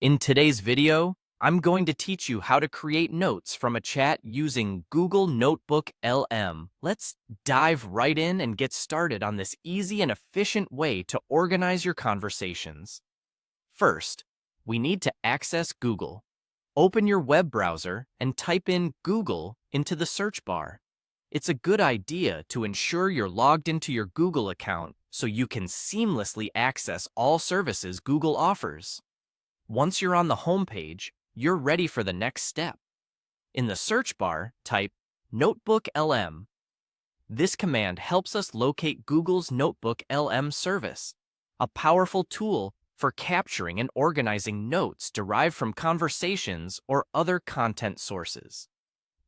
In today's video, I'm going to teach you how to create notes from a chat using Google Notebook LM. Let's dive right in and get started on this easy and efficient way to organize your conversations. First, we need to access Google. Open your web browser and type in Google into the search bar. It's a good idea to ensure you're logged into your Google account so you can seamlessly access all services Google offers. Once you're on the home page, you're ready for the next step. In the search bar, type NotebookLM. This command helps us locate Google's NotebookLM service, a powerful tool for capturing and organizing notes derived from conversations or other content sources.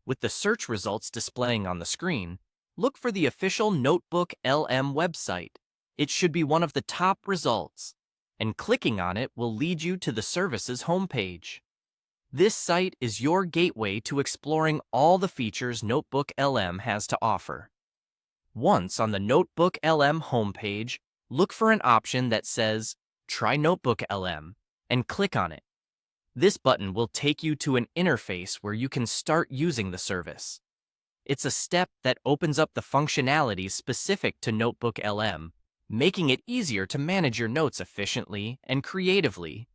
With the search results displaying on the screen, look for the official NotebookLM website. It should be one of the top results, and clicking on it will lead you to the service's homepage. This site is your gateway to exploring all the features NotebookLM has to offer. Once on the NotebookLM homepage, look for an option that says Try NotebookLM and click on it. This button will take you to an interface where you can start using the service. It's a step that opens up the functionalities specific to NotebookLM, making it easier to manage your notes efficiently and creatively.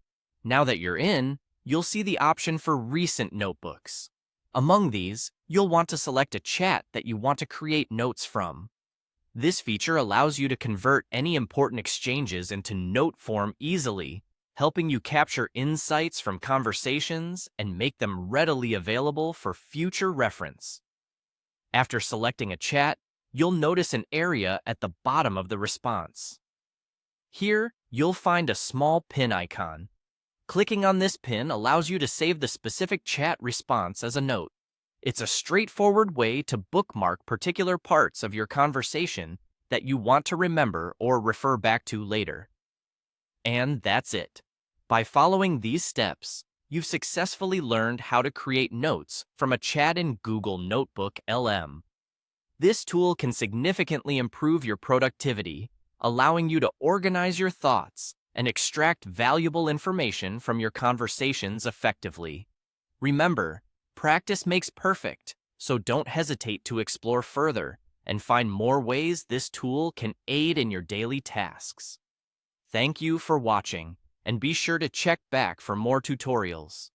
Now that you're in, you'll see the option for recent notebooks. Among these, you'll want to select a chat that you want to create notes from. This feature allows you to convert any important exchanges into note form easily, helping you capture insights from conversations and make them readily available for future reference. After selecting a chat, you'll notice an area at the bottom of the response. Here, you'll find a small pin icon. Clicking on this pin allows you to save the specific chat response as a note. It's a straightforward way to bookmark particular parts of your conversation that you want to remember or refer back to later. And that's it. By following these steps, you've successfully learned how to create notes from a chat in Google Notebook LM. This tool can significantly improve your productivity, allowing you to organize your thoughts and extract valuable information from your conversations effectively. Remember, practice makes perfect, so don't hesitate to explore further and find more ways this tool can aid in your daily tasks. Thank you for watching, and be sure to check back for more tutorials.